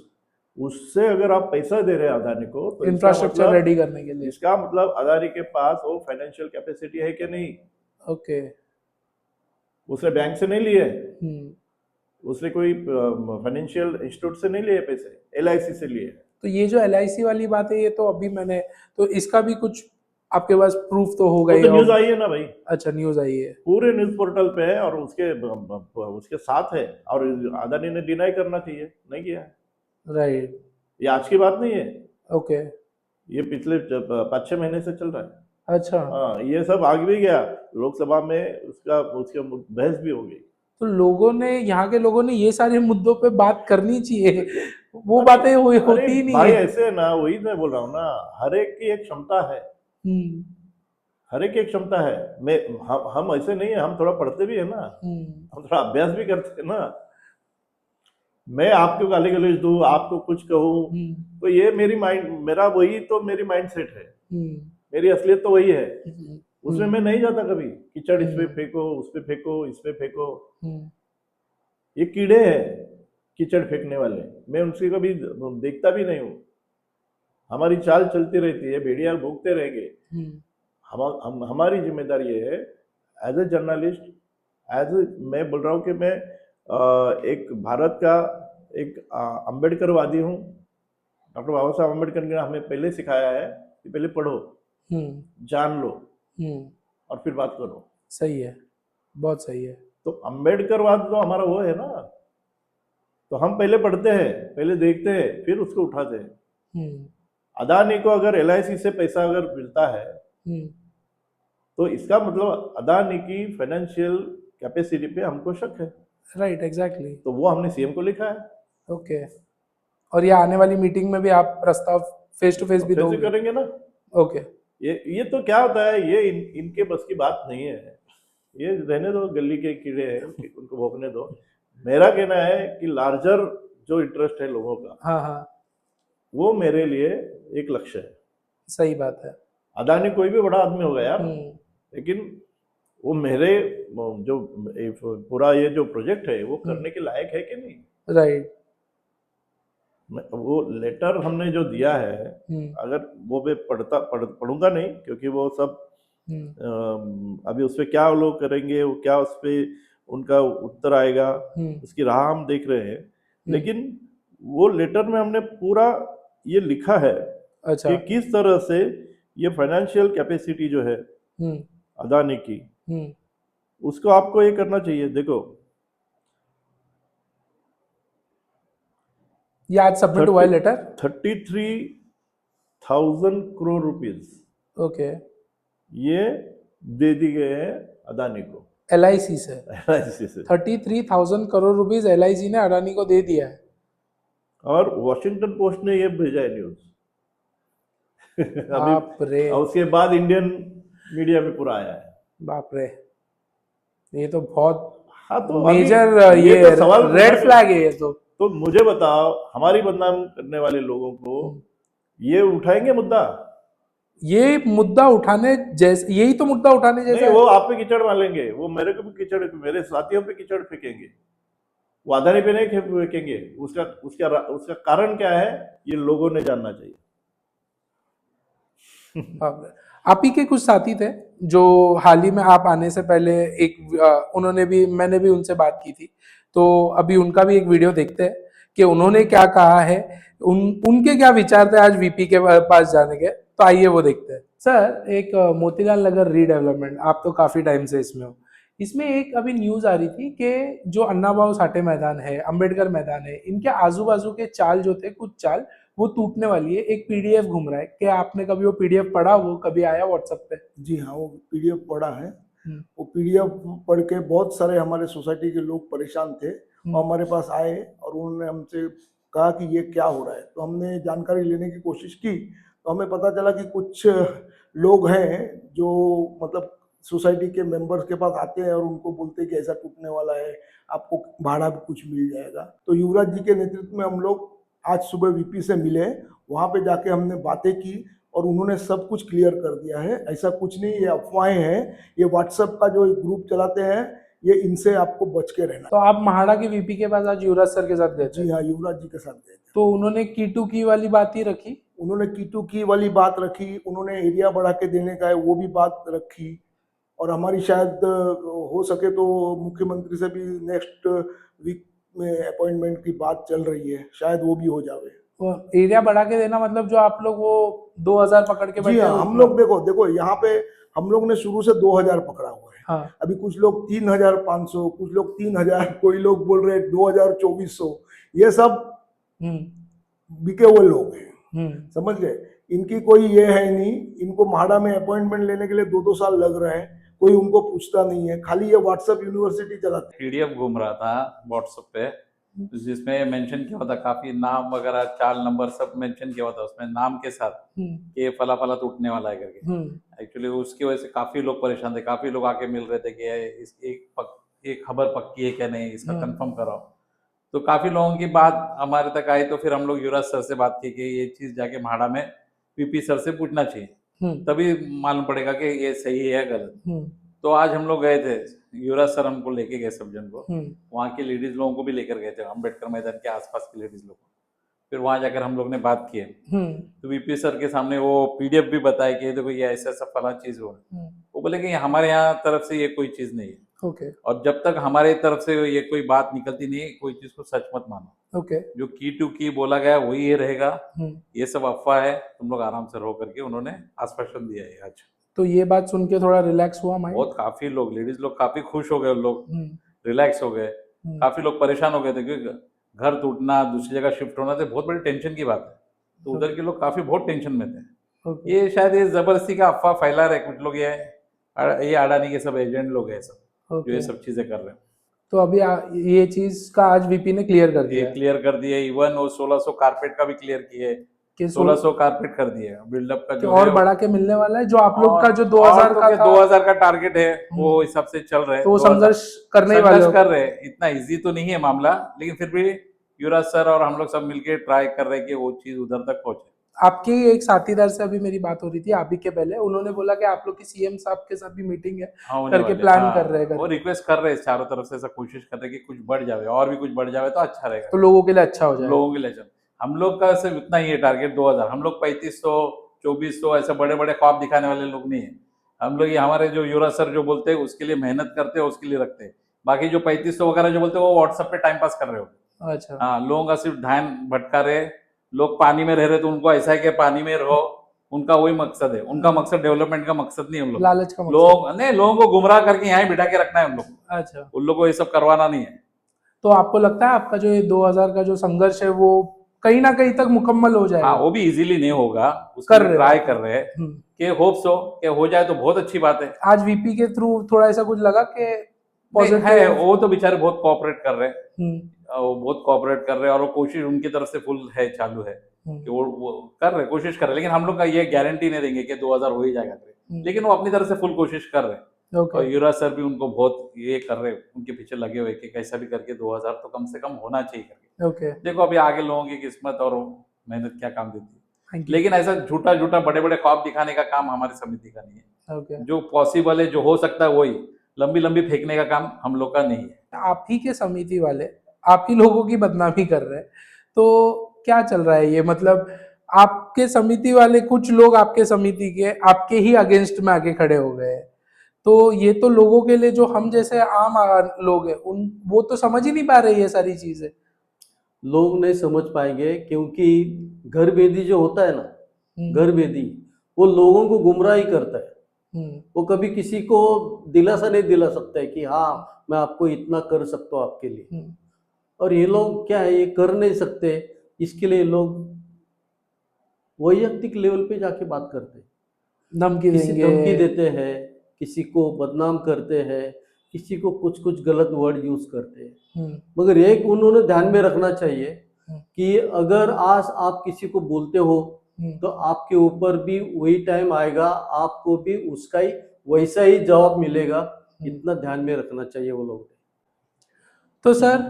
उससे अगर आप पैसा दे रहे हैं अदानी को, तो इंफ्रास्ट्रक्चर रेडी करने के लिए। इसका मतलब अदानी के पास वो फाइनेंशियल कैपेसिटी है कि नहीं। ओके। उसने बैंक से नहीं लिए, उसने कोई फाइनेंशियल इंस्टीट्यूट से नहीं लिए पैसे, LIC से लिए। तो ये जो LIC वाली बात है, ये तो अभी मैंने, तो इसका भी कुछ आपके पास प्रूफ तो होगा ही। तो न्यूज आई है ना भाई, अच्छा, न्यूज आई है, पूरे न्यूज पोर्टल पे है और उसके साथ है, और अदानी ने डिनाई करना चाहिए, नहीं किया है। राइट। ये आज की बात नहीं है, ओके। ये पिछले 5-6 महीने से चल रहा है। अच्छा। हाँ, ये सब आगे भी गया लोकसभा में, उसका बहस भी हो गई। तो लोगों ने, यहाँ के लोगों ने ये सारे मुद्दों पे बात करनी चाहिए, वो बातें होती ही नहीं भाई है। ऐसे है ना, वही मैं बोल रहा हूँ ना, हर एक की एक क्षमता है, हर एक की एक क्षमता है। हम ऐसे नहीं है, हम थोड़ा पढ़ते भी है ना, हम थोड़ा अभ्यास भी करते हैं ना। मैं आपको गाली गलौज दूं, आपको कुछ कहूँ, तो ये मेरा वही तो मेरी माइंड सेट है, मेरी असलियत तो वही है। उसमें मैं नहीं जाता कभी, कीचड़ इस पे फेंको, उस पे फेंको, इस पे फेंको। ये कीड़े हैं कीचड़ फेंकने वाले, मैं उनसे कभी देखता भी नहीं हूँ। हमारी चाल चलती रहती है, भेड़िया भोगते रहेंगे। हमारी जिम्मेदारी ये है एज ए जर्नलिस्ट, मैं बोल रहा हूँ कि मैं एक भारत का एक अम्बेडकरवादी हूँ। डॉक्टर बाबा साहब अम्बेडकर ने हमें पहले सिखाया है कि पहले पढ़ो, जान लो, और फिर बात करो। सही है, बहुत सही है। तो अम्बेडकरवाद तो हमारा वो है ना, तो हम पहले पढ़ते हैं, पहले देखते हैं, फिर उसको उठाते हैं। अदानी को अगर LIC से पैसा अगर मिलता है, तो इसका मतलब अदानी की फाइनेंशियल कैपेसिटी पे हमको शक है। Right, exactly. तो वो हमने CM को लिखा है। ओके। और ये आने वाली मीटिंग में भी आप प्रस्ताव फेस टू फेस भी दोगे? करेंगे ना। ओके। ये तो क्या होता है, ये इनके बस की बात नहीं है। ये रहने दो, गली के कीड़े हैं, उनको भोगने दो। मेरा कहना है कि लार्जर जो इंटरेस्ट है लोगों का, हाँ, वो मेरे लिए एक लक्ष्य है। सही बात है। अदानी कोई भी बड़ा आदमी होगा यार, लेकिन वो मेरे जो पूरा ये जो प्रोजेक्ट है वो करने के लायक है कि नहीं। राइट। वो लेटर हमने जो दिया है, अगर वो मैं पढ़ूंगा नहीं, क्योंकि वो सब अभी उस पर क्या लोग करेंगे, वो क्या उस पर उनका उत्तर आएगा, उसकी राह हम देख रहे हैं। लेकिन वो लेटर में हमने पूरा ये लिखा है कि किस तरह से ये फाइनेंशियल कैपेसिटी जो है अदानी की, उसको आपको ये करना चाहिए। देखो, ये आज सबमिट हुआ है लेटर, 33,000 करोड़ रुपीस ओके, ये दे दी गए हैं अदानी को LIC से। 33,000 करोड़ रुपीस LIC ने अडानी को दे दिया है। और वॉशिंगटन पोस्ट ने ये भेजा है न्यूज। बाप रे। और उसके बाद इंडियन मीडिया में पूरा आया है। बाप रे, ये तो बहुत हाँ, तो मेजर ये तो सवाल रेड फ्लैग है ये तो मुझे बताओ, हमारी बदनाम करने वाले लोगों को ये उठाएंगे मुद्दा? ये मुद्दा उठाने जैसे, यही तो मुद्दा उठाने जैसे नहीं, वो आप पे कीचड़ मारेंगे, वो मेरे को भी कीचड़, मेरे साथियों पे कीचड़ फेंकेंगे, वो अदानी पे नहीं फेंकेंगे। उसका कारण क्या है, ये लोगों ने जानना चाहिए। आप ही के कुछ साथी थे जो हाल ही में आप आने से पहले मैंने भी उनसे बात की थी, तो अभी उनका भी एक वीडियो देखते हैं कि उन्होंने क्या कहा है, उनके क्या विचार थे आज VP के पास जाने के। तो आइए वो देखते हैं। सर, एक मोतीलाल नगर रीडेवलपमेंट, आप तो काफी टाइम से इसमें हो, इसमें एक अभी न्यूज आ रही थी कि जो अन्ना भाऊ साठे मैदान है, अंबेडकर मैदान है, इनके आजू बाजू के चाल जो थे, कुछ चाल वो टूटने वाली है। एक पीडीएफ घूम रहा है, क्या आपने कभी वो पीडीएफ पढ़ा? वो कभी आया व्हाट्सएप पे? जी हाँ, वो पीडीएफ पढ़ा है। हम्म, वो पीडीएफ पढ़ के बहुत सारे हमारे सोसाइटी के लोग परेशान थे और हमारे पास आए और उन्होंने हमसे कहा कि ये क्या हो रहा है। तो हमने जानकारी लेने की कोशिश की तो हमें पता चला कि कुछ लोग हैं जो मतलब सोसाइटी के मेंबर्स के पास आते हैं और उनको बोलते हैं कि ऐसा टूटने वाला है, आपको भाड़ा भी कुछ मिल जाएगा। तो युवराज जी के नेतृत्व में हम लोग आज सुबह वीपी से मिले, वहाँ पे जाके हमने बातें की और उन्होंने सब कुछ क्लियर कर दिया है। ऐसा कुछ नहीं, ये अफवाहें हैं, ये व्हाट्सएप का जो ग्रुप चलाते हैं, ये इनसे आपको बच के रहना। तो आप महाड़ा के वीपी के पास आज युवराज सर के साथ गए थे? जी हाँ, युवराज जी के साथ गए थे। तो उन्होंने की टू की वाली बात ही रखी? उन्होंने की की वाली बात रखी, उन्होंने एरिया बढ़ा के देने का है वो भी बात रखी और हमारी शायद हो सके तो मुख्यमंत्री से भी नेक्स्ट वीक में अपॉइंटमेंट की बात चल रही है, शायद वो भी हो जावे। वो एरिया बढ़ा के देना मतलब जो आप लोग वो 2000 पकड़ के जी बैठे हाँ, हो हम उसमें? लोग देखो यहाँ पे हम लोग ने शुरू से 2000 पकड़ा हुआ है। हाँ। अभी कुछ लोग 3500, कुछ लोग 3000, कोई लोग बोल रहे हैं 2400। ये सब बिके हुए लोग हैं, समझ गए। इनकी कोई ये है नहीं, इनको म्हाडा में अपॉइंटमेंट लेने के लिए 2-2 साल लग रहे हैं, कोई उनको पूछता नहीं है, खाली ये व्हाट्सएप यूनिवर्सिटी चलाते हैं। पीडीएफ घूम रहा था व्हाट्सएप पे जिसमें मेंशन किया होता, काफी नाम वगैरह चाल नंबर सब मेंशन किया होता उसमें नाम के साथ कि फला फला टूटने वाला है करके। एक्चुअली उसकी वजह से काफी लोग परेशान थे, काफी लोग आके मिल रहे थे कि इस एक खबर पक्की है क्या नहीं, इसका कंफर्म कराओ। तो काफी लोगों की बात हमारे तक आई तो फिर हम लोग युवराज सर से बात की कि ये चीज जाके म्हाडा में पीपी सर से पूछना चाहिए, तभी मालूम पड़ेगा कि ये सही है गलत। तो आज हम लोग गए थे, युवराज सर हमको लेके गए सब जन को, वहाँ की लेडीज लोगों को भी लेकर गए थे, अम्बेडकर मैदान के आसपास की लेडीज लोग को। फिर वहाँ जाकर हम लोग ने बात की तो वीपी सर के सामने वो पीडीएफ भी बताया कि देखो ये ऐसा ऐसा फला चीज हो रहा है। वो बोले कि हमारे यहाँ तरफ से ये कोई चीज नहीं है, और जब तक हमारे तरफ से ये कोई बात निकलती नहीं, कोई चीज को सच मत मानो। जो की टू की बोला गया वही ये रहेगा, ये सब अफवाह है, तुम लोग आराम से रहो करके उन्होंने आश्वासन दिया है आज। तो ये बात सुन के थोड़ा रिलैक्स हुआ माइंड? बहुत, काफी लोग लेडीज लोग काफी खुश हो गए, लोग रिलैक्स हो गए। काफी लोग परेशान हो गए थे क्योंकि घर टूटना, दूसरी जगह शिफ्ट होना तो बहुत बड़ी टेंशन की बात है। तो उधर के लोग काफी बहुत टेंशन में थे। ये शायद ये जबरदस्ती का अफवाह फैला रहे कुछ लोग, ये अडानी के सब एजेंट लोग हैं सब जो ये सब चीजें कर रहे हैं। तो अभी ये चीज का आज वीपी ने क्लियर कर दिया? क्लियर कर दिया। इवन वो 1600 कारपेट का भी क्लियर किए, 1600 कारपेट कर दिए बिल्डअप का। जो और बढ़ा के मिलने वाला है, जो आप लोग का जो 2000 का था, 2000 का टारगेट है वो हिसाब से चल रहे हैं। तो संघर्ष करने वाले कर रहे हैं। इतना इजी तो नहीं है मामला, लेकिन फिर भी युवराज सर और हम लोग सब मिलके ट्राई कर रहे हैं कि वो चीज उधर तक पहुंचे। आपके एक साथीदार से अभी मेरी बात हो रही थी आप ही के पहले, उन्होंने बोला कि आप लोग की सीएम साहब के साथ भी मीटिंग है, करके प्लान कर रहे हैं। वो रिक्वेस्ट कर रहे हैं चारों तरफ से, ऐसा कोशिश कर रहे हैं कि कुछ बढ़ जाए और भी कुछ बढ़ जाए तो अच्छा रहेगा, तो लोगों के लिए अच्छा हो जाए। लोगों के लिए अच्छा। हम लोग का सिर्फ इतना ही है टारगेट 2000। हम लोग 3500 2400 ऐसे बड़े बड़े ख्वाब दिखाने वाले लोग नहीं है। हम लोग ये हमारे जो युवराज सर जो बोलते हैं उसके लिए मेहनत करते हैं, उसके लिए रखते हैं। बाकी जो 3500 वगैरह जो बोलते हैं वो व्हाट्सएप पे टाइम पास कर रहे हो। अच्छा। हाँ, लोगों का सिर्फ ध्यान भटका रहे। लोग पानी में रह रहे तो उनको ऐसा है कि पानी में रहो, उनका वही मकसद है। उनका मकसद डेवलपमेंट का मकसद नहीं है। हम लोग लालच का लोगों को गुमराह करके यहाँ बिठा के रखना है हम लोग। अच्छा, उन लोगों को ये सब करवाना नहीं है। तो आपको लगता है आपका जो ये 2000 का जो संघर्ष है वो कहीं ना कहीं तक मुकम्मल हो जाएगा? हाँ, वो भी इजीली नहीं होगा, उसका ट्राई कर रहे हैं कि होप सो कि हो जाए तो बहुत अच्छी बात है। आज वीपी के थ्रू थोड़ा ऐसा कुछ लगा कि पॉजिटिव है? वो तो बेचारे बहुत कोऑपरेट कर रहे हैं, वो बहुत कोऑपरेट कर रहे हैं और वो कोशिश उनकी तरफ से फुल है, चालू है कि वो कर रहे, कोशिश कर रहे हैं। लेकिन हम लोग का ये गारंटी नहीं देंगे कि 2000 हो ही जाएगा, लेकिन वो अपनी तरफ से फुल कोशिश कर रहे हैं। और युवराज सर भी उनको बहुत ये कर रहे हैं, उनके पीछे लगे हुए कि कैसा भी करके 2000 तो कम से कम होना चाहिए करके। देखो अभी आगे लोगों की किस्मत और मेहनत क्या काम देती है। लेकिन ऐसा झूठा झूठा बड़े बड़े ख्वाब दिखाने का काम हमारी समिति का नहीं है। जो पॉसिबल है, जो हो सकता है वही, लंबी लंबी फेंकने का काम हम लोग का नहीं है। आप ही के समिति वाले आप ही लोगों की बदनामी कर रहे हैं, तो क्या चल रहा है ये? मतलब आपके समिति वाले कुछ लोग आपके समिति के आपके ही अगेंस्ट में आके खड़े हो गए, तो ये तो लोगों के लिए, जो हम जैसे आम लोग हैं, उन वो तो समझ ही नहीं पा रहे ये सारी चीजें। लोग नहीं समझ पाएंगे क्योंकि घर बेदी जो होता है ना, घर बेदी वो लोगों को गुमराह ही करता है। वो कभी किसी को दिलासा नहीं दिला सकता है कि हाँ मैं आपको इतना कर सकता हूँ आपके लिए। और ये लोग क्या है, ये कर नहीं सकते, इसके लिए लोग वैयक्तिक लेवल पे जाके बात करते हैं, धमकी किसी देंगे। धमकी देते हैं, किसी को बदनाम करते हैं, किसी को कुछ कुछ गलत वर्ड यूज करते हैं। मगर एक उन्होंने ध्यान में रखना चाहिए कि अगर आज आप किसी को बोलते हो तो आपके ऊपर भी वही टाइम आएगा, आपको भी उसका ही वैसा ही जवाब मिलेगा। इतना ध्यान में रखना चाहिए वो लोग। तो सर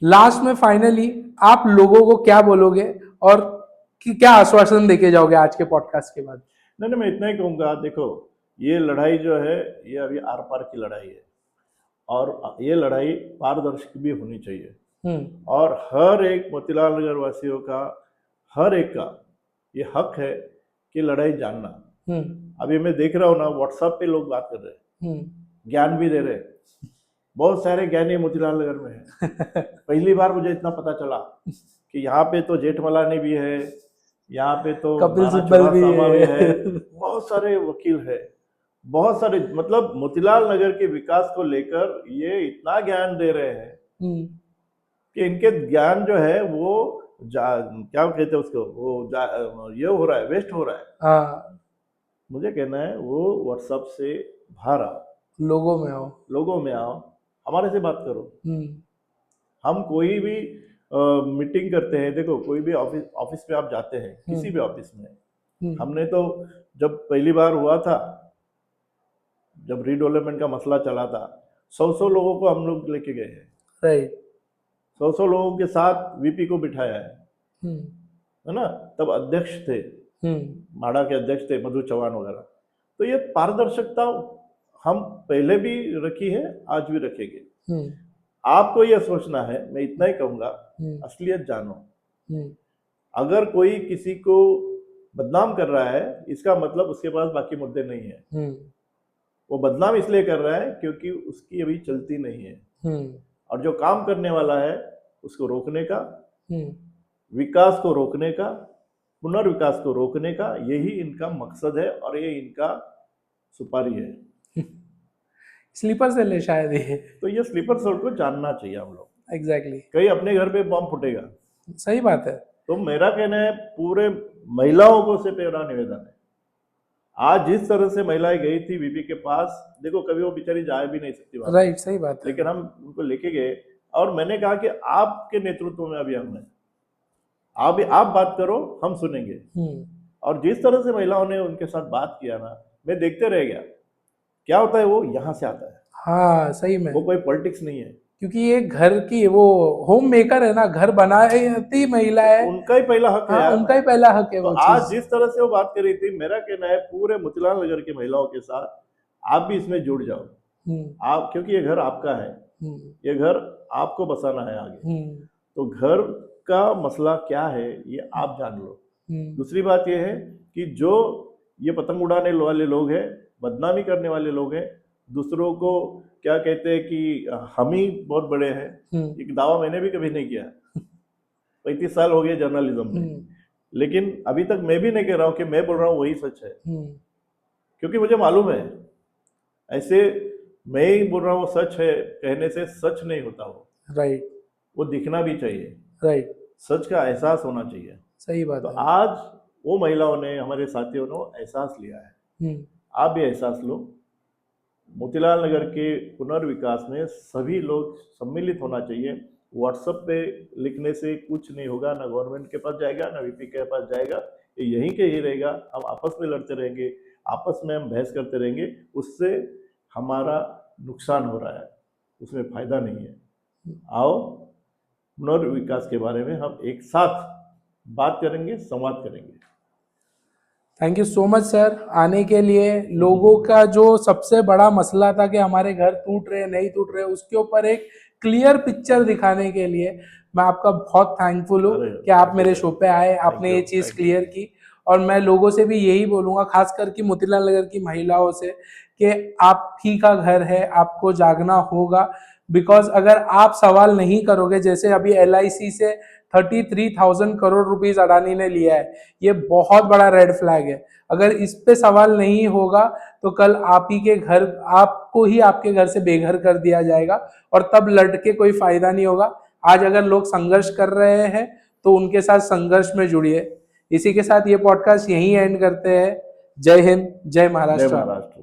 लास्ट में फाइनली आप लोगों को क्या बोलोगे और क्या आश्वासन देके जाओगे आज के पॉडकास्ट के बाद? नहीं, मैं इतना ही कहूँगा, देखो ये लड़ाई जो है ये अभी आर पार की लड़ाई है और ये लड़ाई पारदर्शी भी होनी चाहिए और हर एक मोतीलाल नगर वासियों का, हर एक का ये हक है कि लड़ाई जानना। अभी मैं देख रहा हूँ ना, व्हाट्सएप पे लोग बात कर रहे हैं, ज्ञान भी दे रहे हैं, बहुत सारे ज्ञानी मोतीलाल नगर में है। पहली बार मुझे इतना पता चला कि यहाँ पे तो जेठमलानी भी है, यहाँ पे तो कपिल नाना सिब्बल भी चौहान साहब है। है, बहुत सारे वकील है, बहुत सारे, मतलब मोतीलाल नगर के विकास को लेकर ये इतना ज्ञान दे रहे हैं कि इनके ज्ञान जो है वो क्या कहते हैं उसको, वो ये हो रहा है, वेस्ट हो रहा है। हाँ, मुझे कहना है वो व्हाट्सएप से बाहर आओ, लोगों में आओ, लोगों में आओ, हमारे से बात करो। हम कोई भी मीटिंग करते हैं, देखो कोई भी ऑफिस में आप जाते हैं, किसी भी ऑफिस में, हमने तो जब पहली बार हुआ था, जब रीडेवलपमेंट का मसला चला था, 100 लोगों को हम लोग लेके गए हैं, राइट, 100 लोगों के साथ वीपी को बिठाया है ना। तब अध्यक्ष थे, माड़ा के अध्यक्ष थे मधु चौहान वगैरह। तो ये पारदर्शिकता हम पहले भी रखी है, आज भी रखेंगे। आपको यह सोचना है, मैं इतना ही कहूंगा, असलियत जानो। अगर कोई किसी को बदनाम कर रहा है, इसका मतलब उसके पास बाकी मुद्दे नहीं है। वो बदनाम इसलिए कर रहा है क्योंकि उसकी अभी चलती नहीं है। और जो काम करने वाला है उसको रोकने का, विकास को रोकने का, पुनर्विकास को रोकने का, यही इनका मकसद है और ये इनका सुपारी है। स्लीपर सेल है शायद ये। तो ये स्लीपर सेल को जानना चाहिए हम लोग। एग्जैक्टली, कहीं अपने घर पे बम फूटेगा। सही बात है। तो मेरा कहना है, पूरे महिलाओं को से मेरा निवेदन है, आज जिस तरह से महिलाएं गई थी वीपी के पास, देखो कभी वो बेचारी जा भी नहीं सकती वहां, राइट, सही बात है। लेकिन हम उनको लेके गए और मैंने कहा कि आपके नेतृत्व में अभी हम हैं, आप बात करो, हम सुनेंगे। और जिस तरह से महिलाओं ने उनके साथ बात किया ना, मैं देखते रह गया। क्या होता है, वो यहाँ से आता है। हाँ, सही में, वो कोई पॉलिटिक्स नहीं है, क्योंकि ये घर की वो होम मेकर है ना, घर बनाती महिला है, उनका ही पहला हक है। हाँ, उनका ही पहला हक है। तो वो आज चीज जिस तरह से वो बात कर रही थी, मेरा कहना है पूरे मोतीलाल नगर की महिलाओं के साथ आप भी इसमें जुड़ जाओ। आप, क्योंकि ये घर आपका है, ये घर आपको बसाना है आगे। तो घर का मसला क्या है ये आप जान लो। दूसरी बात ये है कि जो ये पतंग उड़ाने वाले लोग हैं, बदनामी करने वाले लोग हैं, दूसरों को क्या कहते हैं कि हम ही बहुत बड़े हैं, एक दावा मैंने भी कभी नहीं किया। 35 साल हो गए जर्नलिज्म में, लेकिन अभी तक मैं भी नहीं कह रहा हूँ कि मैं बोल रहा हूँ वही सच है, क्योंकि मुझे मालूम है, ऐसे मैं ही बोल रहा हूँ सच है कहने से सच नहीं होता। वो राइट, वो दिखना भी चाहिए, राइट, सच का एहसास होना चाहिए। सही बात तो है। आज वो महिलाओं ने, हमारे साथियों ने एहसास लिया है, आप भी एहसास लो। मोतीलाल नगर के पुनर्विकास में सभी लोग सम्मिलित होना चाहिए। व्हाट्सएप पे लिखने से कुछ नहीं होगा, ना गवर्नमेंट के पास जाएगा, ना वीपी के पास जाएगा, ये यहीं के ही रहेगा। हम आपस में लड़ते रहेंगे, आपस में हम बहस करते रहेंगे, उससे हमारा नुकसान हो रहा है, उसमें फायदा नहीं है। आओ पुनर्विकास के बारे में हम एक साथ बात करेंगे, संवाद करेंगे। Thank you so much sir आने के लिए। लोगों का जो सबसे बड़ा मसला था कि हमारे घर टूट रहे नहीं टूट रहे, उसके ऊपर एक क्लियर पिक्चर दिखाने के लिए मैं आपका बहुत थैंकफुल हूँ कि आप मेरे शो पे आए, आपने ये चीज़ क्लियर की। और मैं लोगों से भी यही बोलूँगा, खास करके मोतीलाल नगर की महिलाओं से, कि आप ही का घर है, आपको जागना होगा। बिकॉज अगर आप सवाल नहीं करोगे, जैसे अभी LIC से 33,000 करोड़ रुपीस अडानी ने लिया है, ये बहुत बड़ा रेड फ्लैग है। अगर इस पे सवाल नहीं होगा तो कल आप ही के घर, आपको ही आपके घर से बेघर कर दिया जाएगा और तब लड़ के कोई फायदा नहीं होगा। आज अगर लोग संघर्ष कर रहे हैं तो उनके साथ संघर्ष में जुड़िए। इसी के साथ ये पॉडकास्ट यहीं एंड करते हैं। जय हिंद, जय जय महाराष्ट्र। महाराष्ट्र।